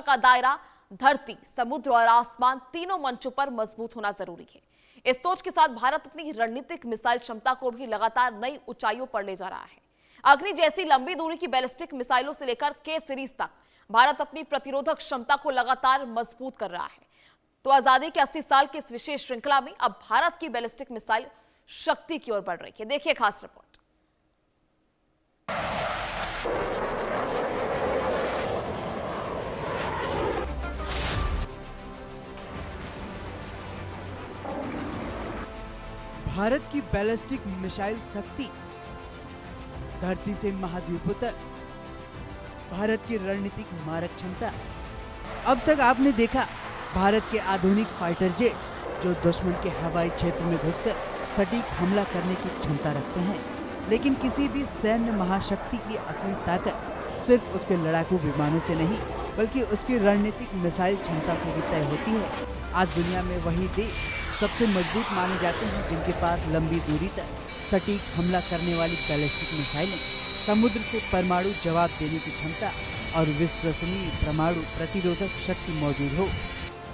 का दायरा धरती, समुद्र और आसमान तीनों मंचों पर मजबूत होना जरूरी है। इस सोच के साथ भारत अपनी रणनीतिक मिसाइल क्षमता को भी लगातार नई ऊंचाइयों पर ले जा रहा है। अग्नि जैसी लंबी दूरी की बैलिस्टिक मिसाइलों से लेकर के सीरीज तक भारत अपनी प्रतिरोधक क्षमता को लगातार मजबूत कर रहा है। तो आजादी के 80 साल की इस विशेष श्रृंखला में अब भारत की बैलिस्टिक मिसाइल शक्ति की ओर बढ़ रही है। देखिए खास रिपोर्ट। भारत की बैलिस्टिक मिसाइल शक्ति, धरती से महाद्वीपों तक भारत की रणनीतिक मारक क्षमता। अब तक आपने देखा भारत के आधुनिक फाइटर जेट्स जो दुश्मन के हवाई क्षेत्र में घुसकर सटीक हमला करने की क्षमता रखते हैं, लेकिन किसी भी सैन्य महाशक्ति की असली ताकत सिर्फ उसके लड़ाकू विमानों से नहीं बल्कि उसकी रणनीतिक मिसाइल क्षमता से भी तय होती है। आज दुनिया में वही देश सबसे मजबूत माने जाते हैं जिनके पास लंबी दूरी तक सटीक हमला करने वाली बैलिस्टिक मिसाइलें, समुद्र से परमाणु जवाब देने की क्षमता और विश्वसनीय परमाणु प्रतिरोधक शक्ति मौजूद हो।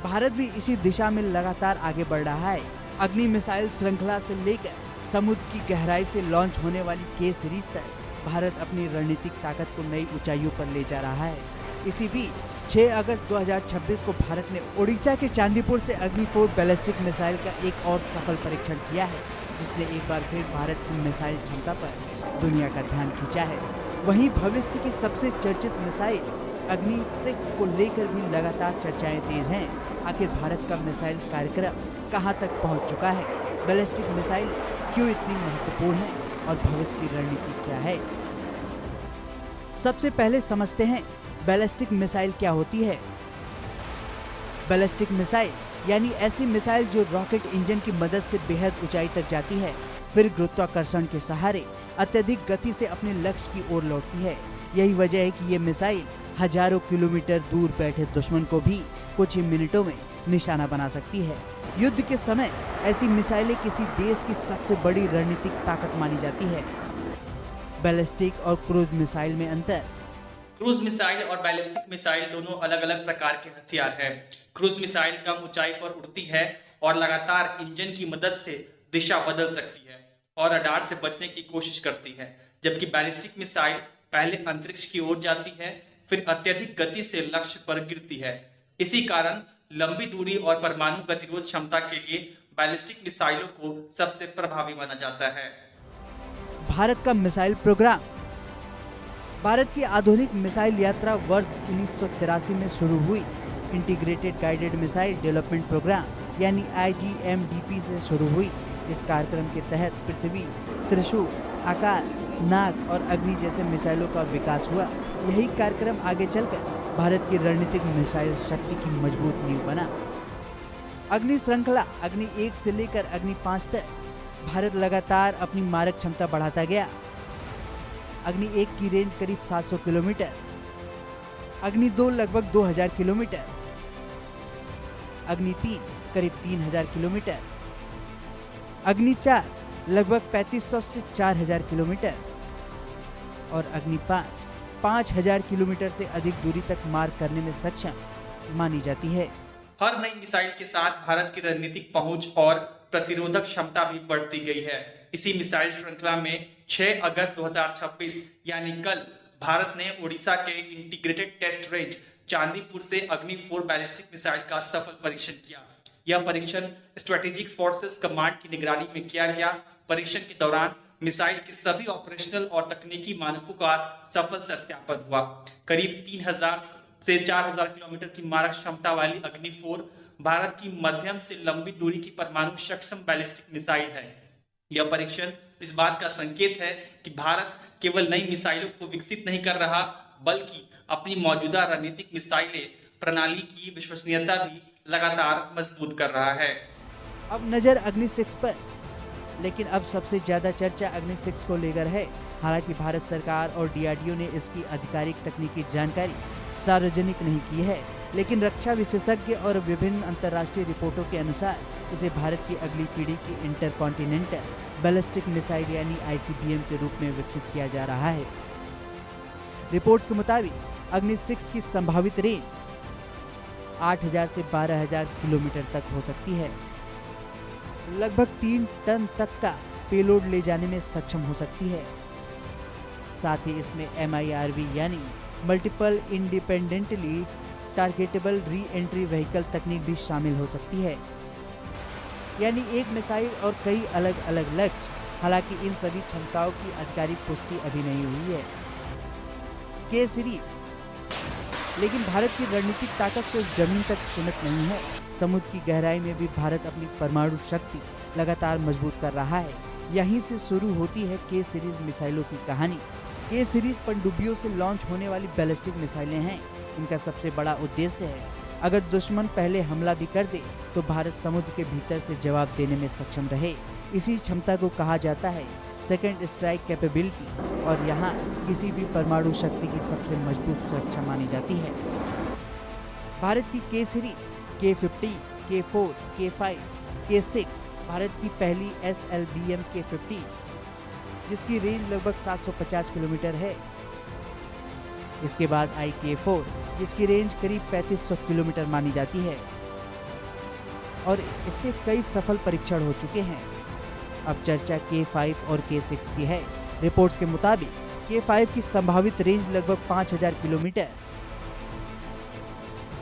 भारत भी इसी दिशा में लगातार आगे बढ़ रहा है। अग्नि मिसाइल श्रृंखला से लेकर समुद्र की गहराई से लॉन्च होने वाली के सीरीज तक भारत अपनी रणनीतिक ताकत को नई ऊंचाइयों पर ले जा रहा है। इसी बीच 6 अगस्त 2026 को भारत ने ओडिशा के चांदीपुर से अग्नि 4 बैलिस्टिक मिसाइल का एक और सफल परीक्षण किया है, जिसने एक बार फिर भारत की मिसाइल क्षमता पर दुनिया का ध्यान खींचा है। वहीं भविष्य की सबसे चर्चित मिसाइल अग्नि 6 को लेकर भी लगातार चर्चाएं तेज हैं। आखिर भारत का मिसाइल कार्यक्रम कहां तक पहुंच चुका है, बैलिस्टिक मिसाइल क्यों इतनी महत्वपूर्ण है और भविष्य की रणनीति क्या है। सबसे पहले समझते हैं बैलिस्टिक मिसाइल क्या होती है। बैलिस्टिक मिसाइल यानी ऐसी मिसाइल जो रॉकेट इंजन की मदद से बेहद ऊंचाई तक जाती है, फिर गुरुत्वाकर्षण के सहारे अत्यधिक गति से अपने लक्ष्य की ओर लौटती है। यही वजह है कि ये मिसाइल हजारों किलोमीटर दूर बैठे दुश्मन को भी कुछ ही मिनटों में निशाना बना सकती है। युद्ध के समय ऐसी मिसाइलें किसी देश की सबसे बड़ी रणनीतिक ताकत मानी जाती है। बैलिस्टिक और क्रूज मिसाइल में अंतर। क्रूज मिसाइल और बैलिस्टिक मिसाइल दोनों अलग अलग प्रकार के हथियार हैं। क्रूज मिसाइल कम ऊंचाई पर उड़ती है और लगातार इंजन की मदद से दिशा बदल सकती है और रडार से बचने की कोशिश करती है, जबकि बैलिस्टिक मिसाइल पहले अंतरिक्ष की ओर जाती है, फिर अत्यधिक गति से लक्ष्य पर गिरती है। इसी कारण लंबी दूरी और परमाणु गतिरोध क्षमता के लिए बैलिस्टिक मिसाइलों को सबसे प्रभावी माना जाता है। भारत का मिसाइल प्रोग्राम। भारत की आधुनिक मिसाइल यात्रा वर्ष 1983 में शुरू हुई integrated guided missile development programme यानी IGMDP से शुरू हुई। इस कार्यक्रम के तहत पृथ्वी, त्रिशूल, आकाश, नाग और अग्नि जैसे मिसाइलों का विकास हुआ। यही कार्यक्रम आगे चलकर भारत की रणनीतिक मिसाइल शक्ति की मजबूत नींव बना। अग्नि श्रृंखला अग्नि 1 से लेकर अग्नि 5 तक भारत लगातार अपनी मारक क्षमता बढ़ाता गया। अग्नि 1 की रेंज करीब 700 किलोमीटर, अग्नि 2 लगभग 2000 किलोमीटर, अग्नि 3 करीब 3000 किलोमीटर, अग्नि 4 लगभग 3500 से 4000 किलोमीटर और अग्नि 5 5000 किलोमीटर से अधिक दूरी तक मार करने में सक्षम मानी जाती है। हर नई मिसाइल के साथ भारत की रणनीतिक पहुंच और प्रतिरोधक क्षमता भी बढ़ती गई है। इसी मिसाइल श्रृंखला में 6 अगस्त 2026 यानी कल भारत ने ओडिशा के इंटीग्रेटेड टेस्ट रेंज चांदीपुर से अग्नि 4 बैलिस्टिक मिसाइल का सफल परीक्षण किया। यह परीक्षण स्ट्रेटेजिक फोर्सेस कमांड की निगरानी में किया गया। परीक्षण के दौरान मिसाइल के सभी ऑपरेशनल और तकनीकी मानकों का सफल सत्यापन हुआ। करीब 3000 से 4000 किलोमीटर की मारक क्षमता वाली अग्नि 4 भारत की मध्यम से लंबी दूरी की परमाणु सक्षम बैलिस्टिक मिसाइल है। यह परीक्षण इस बात का संकेत है कि भारत केवल नई मिसाइलों को विकसित नहीं कर रहा, बल्कि अपनी मौजूदा रणनीतिक मिसाइलें प्रणाली की विश्वसनीयता भी लगातार मजबूत कर रहा है। अब नजर अग्नि 6 पर, लेकिन अब सबसे ज्यादा चर्चा अग्नि 6 को लेकर है। हालांकि भारत सरकार और DRDO ने इसकी आधिकारिक तकनीकी जानकारी सार्वजनिक नहीं की है, लेकिन रक्षा विशेषज्ञ और विभिन्न अंतर्राष्ट्रीय रिपोर्टों के अनुसार इसे भारत की अगली पीढ़ी की इंटरकॉन्टिनेंटल बैलिस्टिक मिसाइल यानी ICBM के रूप में विकसित किया जा रहा है। रिपोर्ट्स के मुताबिक अग्नि 6 की संभावित रेंज 8,000 से 12,000 किलोमीटर तक हो सकती है। लगभग 3 टन तक का पेलोड ले जाने में सक्षम हो सकती है। साथ ही इसमें MIRV यानी multiple independently targetable re entry vehicle तकनीक भी शामिल हो सकती है, यानी एक मिसाइल और कई अलग अलग लक्ष्य। हालांकि इन सभी क्षमताओं की आधिकारिक पुष्टि अभी नहीं हुई है। के सीरीज। लेकिन भारत की रणनीतिक ताकत सिर्फ जमीन तक सीमित नहीं है। समुद्र की गहराई में भी भारत अपनी परमाणु शक्ति लगातार मजबूत कर रहा है। यहीं से शुरू होती है के सीरीज मिसाइलों की कहानी। के सीरीज पनडुब्बियों से लॉन्च होने वाली बैलिस्टिक मिसाइलें हैं। इनका सबसे बड़ा उद्देश्य है, अगर दुश्मन पहले हमला भी कर दे तो भारत समुद्र के भीतर से जवाब देने में सक्षम रहे। इसी क्षमता को कहा जाता है सेकेंड स्ट्राइक कैपेबिलिटी, और यहाँ किसी भी परमाणु शक्ति की सबसे मजबूत सुरक्षा मानी जाती है। भारत की के series K-50, K-4, K-5, K-6 Bharat की पहली SLBM K-50, जिसकी रेंज लगभग 750 किलोमीटर है। इसके बाद आई K-4, जिसकी रेंज करीब 3500 किलोमीटर मानी जाती है, और इसके कई सफल परीक्षण हो चुके हैं। अब चर्चा K-5 और K-6 की है। रिपोर्ट्स के मुताबिक K-5 की संभावित रेंज लगभग 5000 किलोमीटर,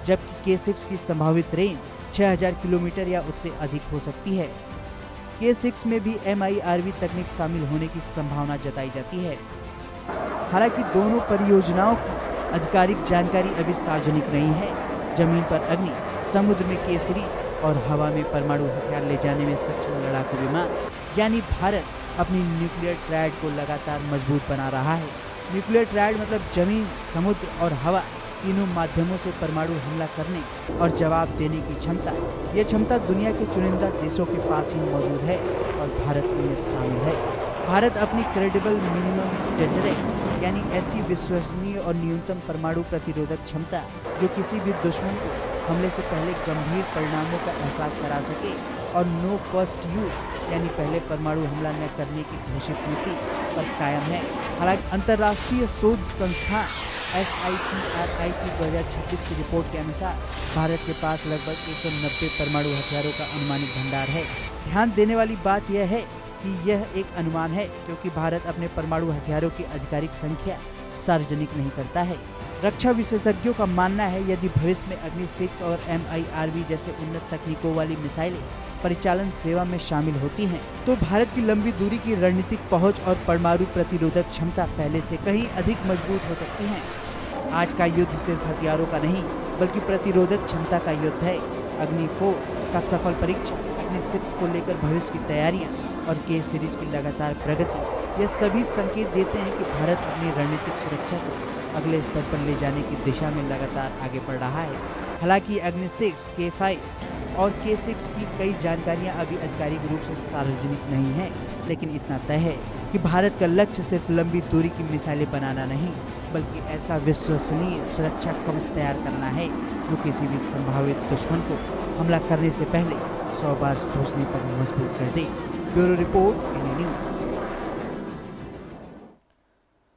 जबकि K-6 की संभावित रेंज 6000 किलोमीटर या उससे अधिक हो सकती है। K-6 में भी MIRV तकनीक शामिल होने की संभावना जताई जाती है। हालांकि दोनों परियोजनाओं की आधिकारिक जानकारी अभी सार्वजनिक नहीं है। जमीन पर अग्नि, समुद्र में के सीरीज और हवा में परमाणु हथियार ले जाने में सक्षम लड़ाकू विमान, यानी भारत अपनी न्यूक्लियर ट्रायड को लगातार मजबूत बना रहा है। न्यूक्लियर ट्रायड मतलब जमीन, समुद्र और हवा तीनों माध्यमों से परमाणु हमला करने और जवाब देने की क्षमता। यह क्षमता दुनिया के चुनिंदा देशों के पास ही मौजूद है और भारत उनमें शामिल है। भारत अपनी क्रेडिबल मिनिमम डेटरेंट, यानी ऐसी विश्वसनीय और न्यूनतम परमाणु प्रतिरोधक क्षमता जो किसी भी दुश्मन को हमले से पहले गंभीर परिणामों का एहसास करा सके, और नो फर्स्ट यूज यानी पहले परमाणु हमला न करने की घोषित नीति पर कायम है। हालांकि अंतर्राष्ट्रीय शोध संस्थान SIPRI की 2026 की रिपोर्ट के अनुसार भारत के पास लगभग 190 परमाणु हथियारों का अनुमानित भंडार है। ध्यान देने वाली बात यह है कि यह एक अनुमान है, क्योंकि भारत अपने परमाणु हथियारों की आधिकारिक संख्या सार्वजनिक नहीं करता है। रक्षा विशेषज्ञों का मानना है यदि भविष्य में अग्नि 6 और MIRV जैसे उन्नत तकनीकों वाली मिसाइलें परिचालन सेवा में शामिल होती हैं, तो भारत की लंबी दूरी की रणनीतिक पहुंच और परमाणु प्रतिरोधक क्षमता पहले से कहीं अधिक मजबूत हो सकती हैं। आज का युद्ध सिर्फ हथियारों का नहीं, बल्कि प्रतिरोधक क्षमता का युद्ध है। अग्नि 4 का सफल परीक्षण, अग्नि 6 को लेकर भविष्य की तैयारियां और के सीरीज की लगातार प्रगति, ये सभी संकेत देते हैं कि भारत अपनी रणनीतिक सुरक्षा को अगले स्तर पर ले जाने की दिशा में लगातार आगे बढ़ रहा है। हालांकि अग्नि 6, K-5 और K-6 की कई जानकारियां अभी आधिकारिक रूप से सार्वजनिक नहीं हैं, लेकिन इतना तय है कि भारत का लक्ष्य सिर्फ लंबी दूरी की मिसाइलें बनाना नहीं, बल्कि ऐसा विश्वसनीय सुरक्षा कवच तैयार करना है जो किसी भी संभावित दुश्मन को हमला करने से पहले 100 बार सोचने पर मजबूर कर दे। Bureau report, India news.